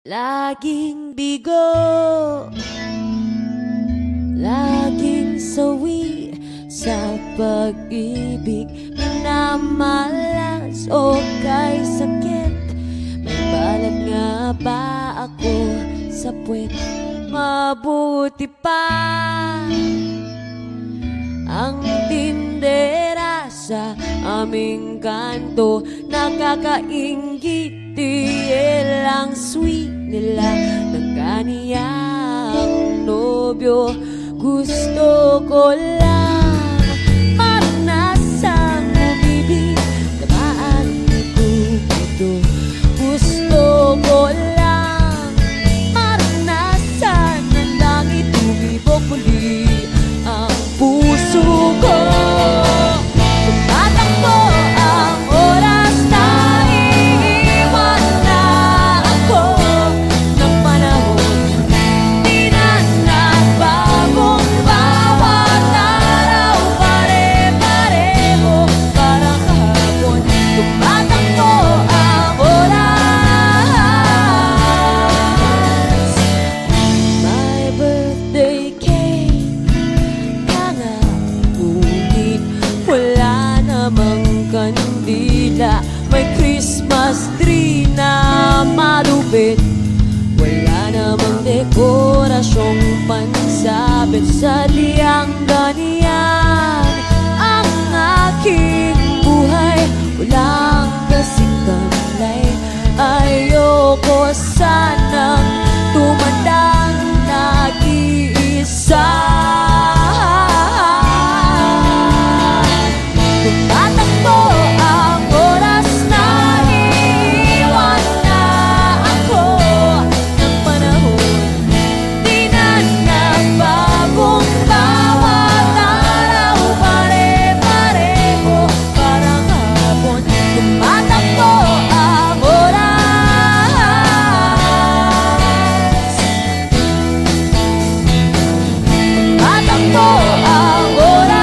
Laging bigo, laging sawi sa pag-ibig, minamalas o kay sakit. May balat nga ba ako sa puwet? Mabuti pa ang tindera sa aming kanto, nakakaingit. Ang sweet nila ng kaniyang nobyo. Gusto ko lang maranasan umibig, tamaan ito. Gusto ko lang maranasan ng langit, umibog muli ang puso ko. Tumatakbo ang oras na iiwan na ako ng panahon. Di na nagbagong bawat araw, pare-pareho parang kahapon. Tumatakbo ang oras. My birthday cake na ngunit wala namang kandila. May Christmas tree na malupit, wala namang dekorasyong pansabit. Sadyang ganyan ang aking buhay, walang kasing kamlay. Ayoko sanang tumandang nag-iisa. Tumatakbo ang oras na iiwan na ako ng panahon. Di na nagbagong bawat araw, pare-pareho parang hapon. Tumatakbo ang oras. Tumatakbo ang oras.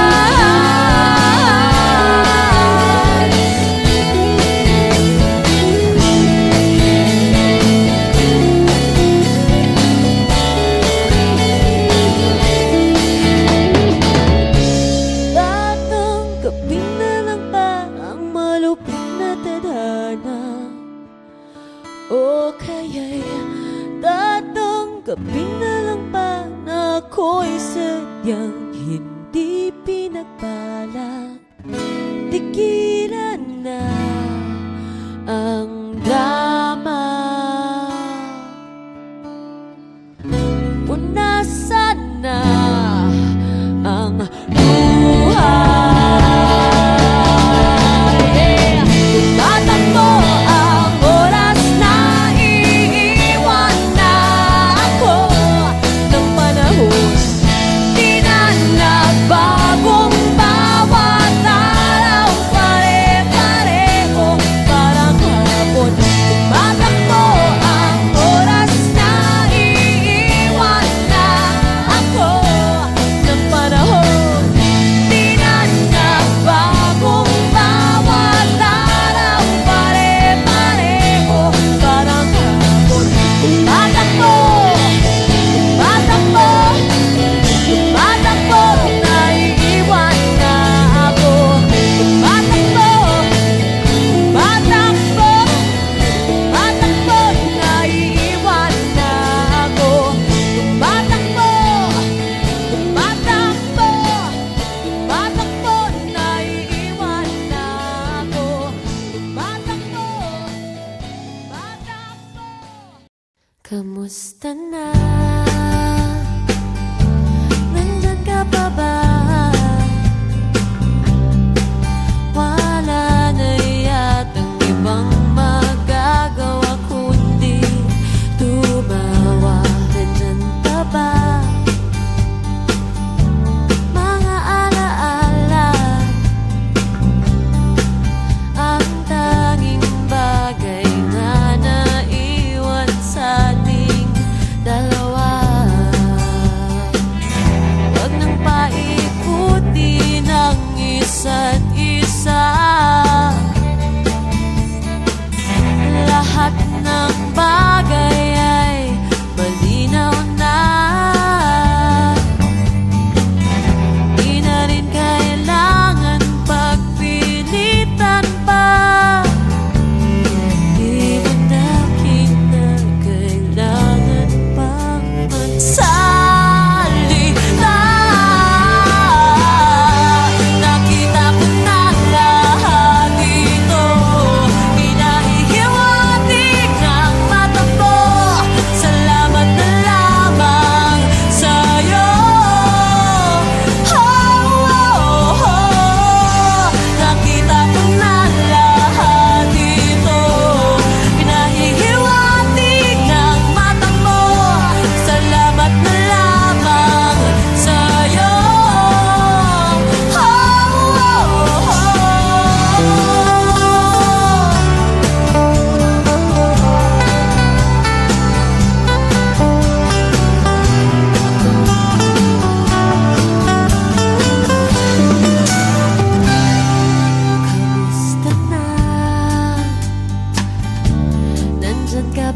Tatanggapin na lang ba ang malupit na tadhana? O kaya'y tatanggapin na lang ba na ako'y sadyang hindi pinagbalak? Tigilan na ang drama, punasan na ang buhay. Tumatakbo ang oras na iiwan na ako ng panahon. Di na nagbagong bawat araw, pare-pareho parang hapon. Tumatakbo ang oras na iiwan na ako ng panahon. Di na nagbagong bawat araw, pare-pareho parang hapon. Tumatakbo, tumatakbo, tumatakbo, naiiwan na ako. Tumatakbo, tumatakbo, tumatakbo, naiiwan na ako. Tumatakbo, tumatakbo, tumatakbo, naiiwan na ako. Tumatakbo, tumatakbo. Kamusta na? Nandyan ka pa ba? Wala na yatang ibang magagawa kundi tumawa. Nandyan pa ba? Mga alaala, ang tanging bagay na naiwan sa ating dalawa.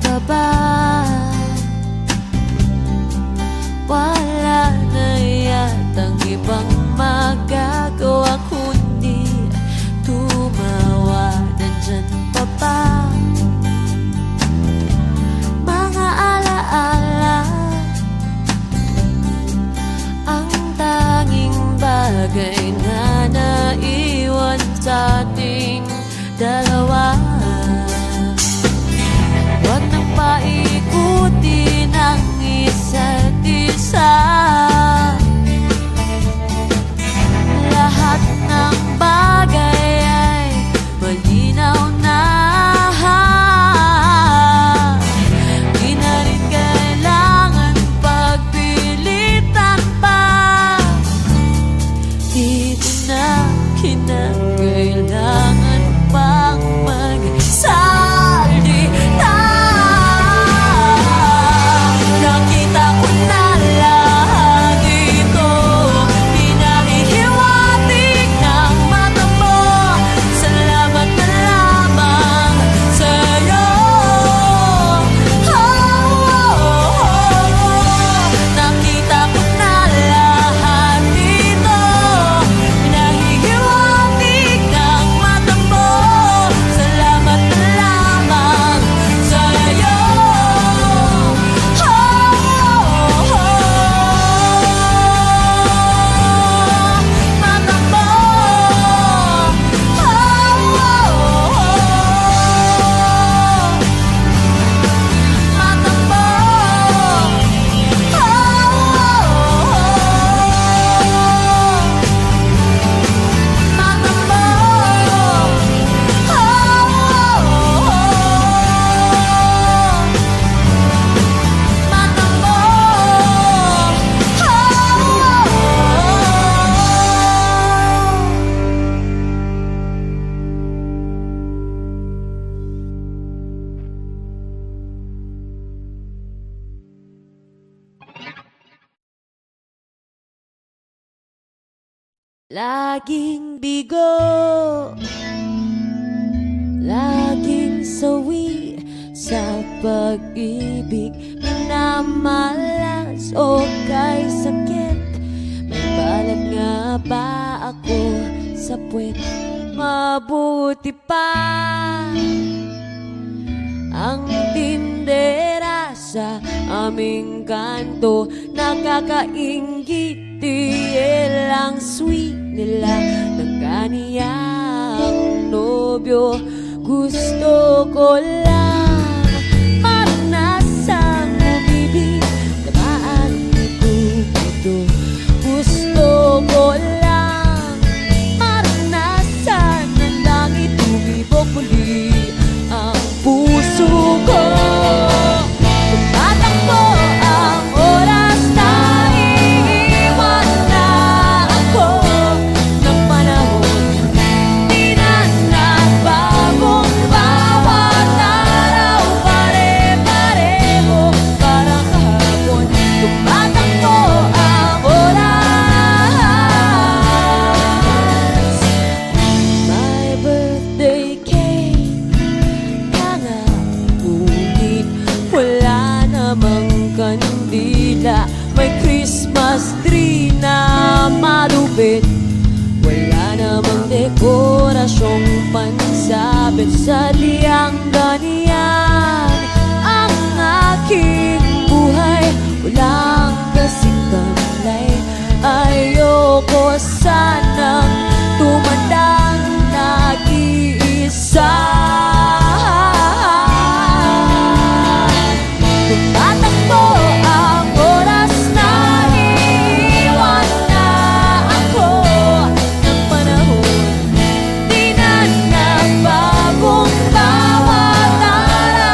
pa ba? Wala na yatang ibang magagawa kundi tumawa. Nandyan pa ba mga alaala? Ang tanging bagay na naiwan sa ating dalawa. Huwag nang paikutin ang isa't isa. Lahat ng bagay ay malinaw na. Di na rin kailangan pagpilitan pa. Dito na kinakailangan pang magsalita. Nakita ko na lahat ito, pinahihiwatig ng mata mo. Salamat na lamang sa'yo. Nakita ko na lahat ito, pinahihiwatig ng mata mo. Salamat na lamang sa'yo. Mata mo. Mata mo. Laging bigo, laging sawi sa pag-ibig. Minamalas o kay sakit. May balat nga ba ako sa puwet? Mabuti pa ang tindera sa aming kanto. Nakakaingit, ang sweet nila ng kaniyang nobyo. Gusto ko lang maranasang umibig, tamaan ko ito. Gusto ko lang maranasan ng langit, tumibok muli ang puso ko. Tumatakbo ang oras na iiwan na ako ng panahon. Di na nagbagong bawat araw, pare-pareho parang kahapon. Tumatakbo ang oras. My birthday cake nangangunit, wala namang kandila. May Christmas tree na malupit, wala namang dekorasyong pansabit. Sa liyang ganyan ang aking buhay, walang kasing tamlay. Ayoko sanang tumandang nag-iisa. Tumatakbo ang oras na iiwan na ako ng panahon. Di na nagbagong bawat araw,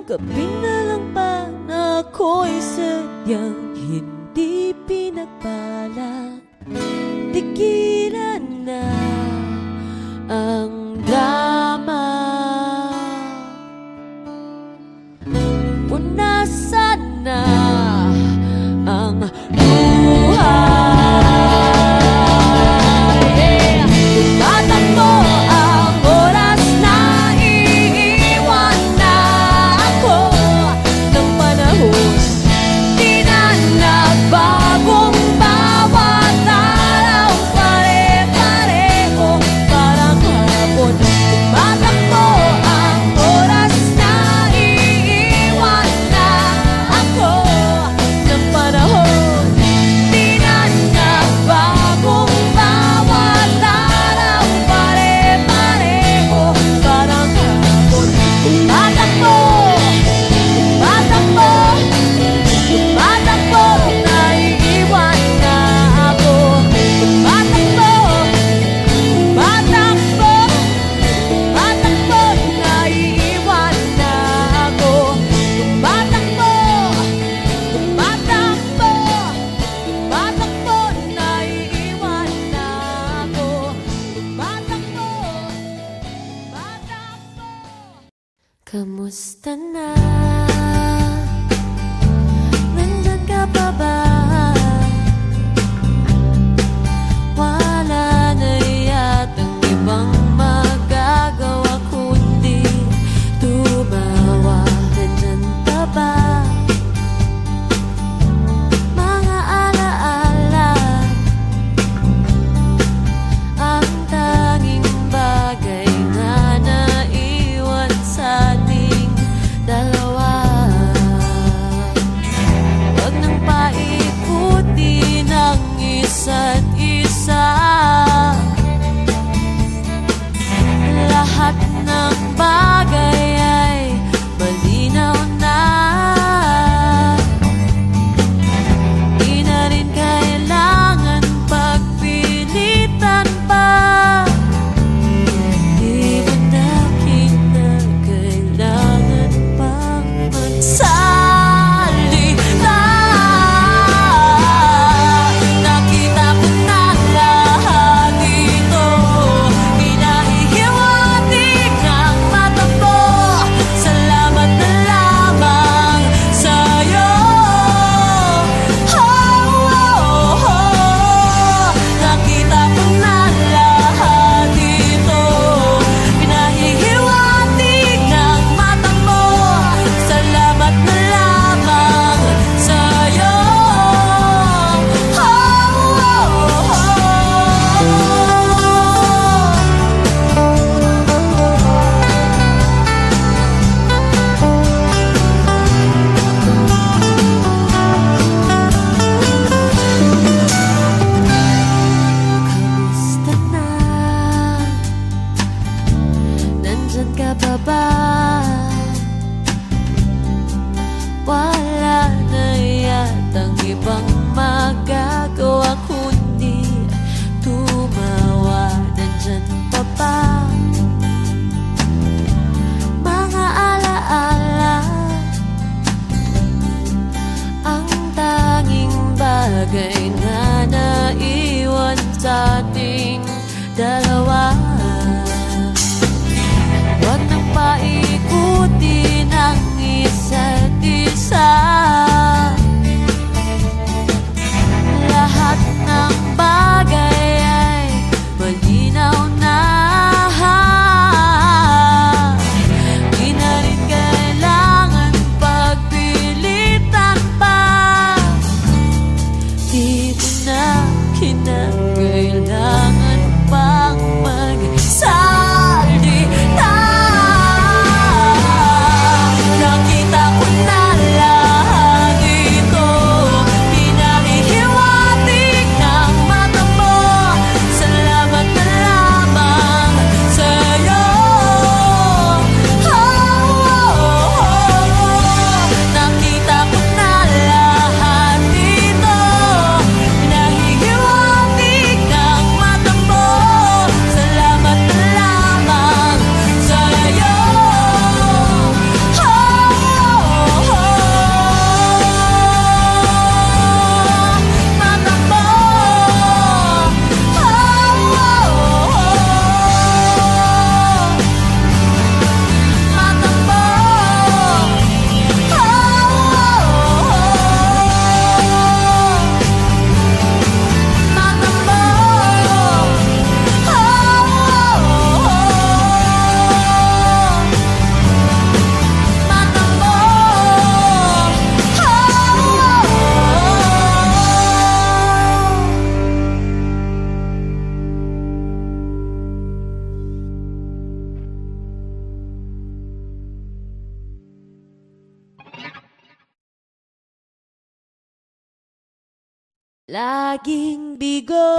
Kapinalang pa na ako'y sadyang hindi pinagbalak. Tigilan na ang drama. Punasan na ang buhay. Tumatakbo ang oras na iiwan na ako ng panahon. Di na nagbagong bawat araw, pare-pareho parang hapon. Tumatakbo ang oras na iiwan na ako ng panahon. Di na nagbagong bawat araw, pare-pareho parang hapon. Tumatakbo, tumatakbo, tumatakbo, naiiwan na ako. Tumatakbo, tumatakbo, tumatakbo, naiiwan na ako. Tumatakbo, tumatakbo, tumatakbo, naiiwan na ako. Tumatakbo, tumatakbo. Kamusta na? Nandyan ka pa ba? Wala na yatang ibang magagawa kundi tumawa. Nandyan pa ba? Mga alaala, ang tanging bagay na naiwan sa ating dalawa. Huwag nang paikutin ang isa't isa. Lahat ng bagay ay malinaw na. Di na rin kailangan pagpilitan pa. Di mo na kinakailangan pang magsalita. Nakita ko na lahat ito. Pinahihiwatig ang mata ko. Salamat na lamang sa'yo. Nakita ko na lahat ito. Pinahihiwatig ang mata mo. Salamat na lamang sa'yo. Kamusta na? Nandyan ka pa ba? Wala na yatang ibang magagawa kundi tumawa. Nandyan pa ba? Mga alaala, ang tanging bagay na naiwan sa ating dalawa. Huwag nang paikutin ang isa't isa. Lahat ng bagay ay malinaw na. Di na rin kailangan pagpilitan pa. Di mo na kinakailangan pang magsalita. Nakita ko na lahat ito. Pinahihiwatig ng mata mo. Salamat na lamang sa'yo. Nakita ko na lahat ito. Pinahihiwatig ng mata mo. Laging bigo,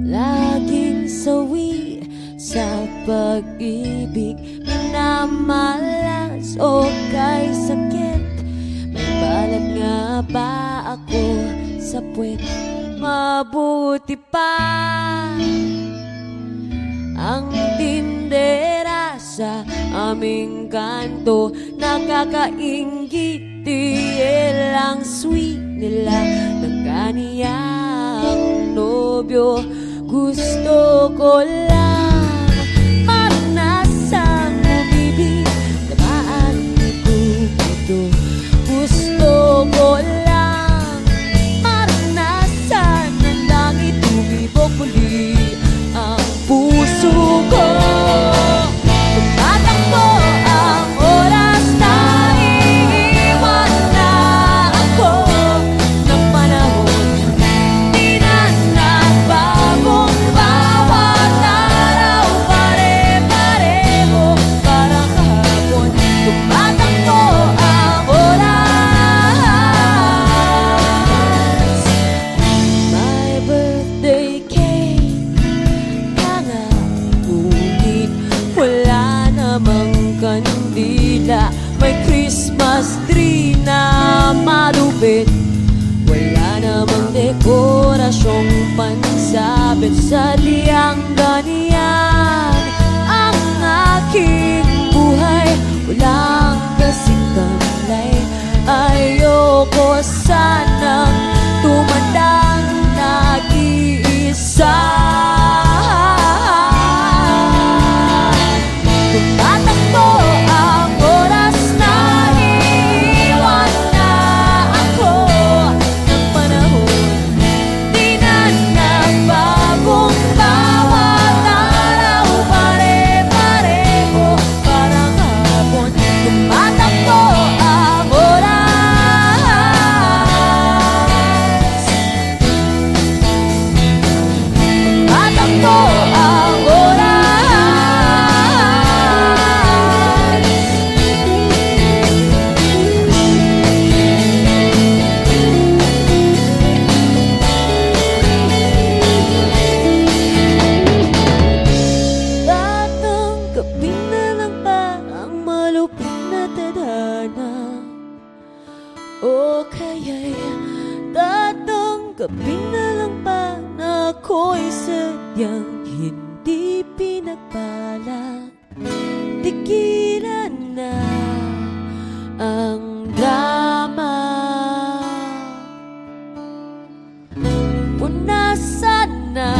laging sawi sa pag-ibig. Minamalas o kay sakit. May balat nga ba ako sa puwet? Mabuti pa ang tindera sa aming kanto. Nakakaingit, ang sweet nila ng kaniyang nobyo. Gusto ko lang maranasang umibig, tamaan ko ito. Gusto ko lang maranasan ng langit, umibok muli ang puso ko. Tumatakbo ang oras na iiwan na ako ng panahon. Di na nagbagong bawat araw, pare-pareho parang kahapon. Tumatakbo ang oras. My birthday cake na nga, ngunit wala namang kandila. May Christmas tree na malupit, wala namang dekorasyong pansabit. Sadyang ganyan ang aking buhay, walang kasing tamlay. Ayoko sanang tumandang nag-iisa. Tumatakbo ang oras na iiwan na ako ng panahon. Di na nagbagong bawat araw, pare-pareho parang hapon. Tumatakbo ang oras. Tumatakbo ang oras. Tatanggapin na lang ba ang malupit na tadhana? O kaya'y tatanggapin na lang ba na ako'y sadyang hindi pinagbalak? Tigilan na ang drama, punasan na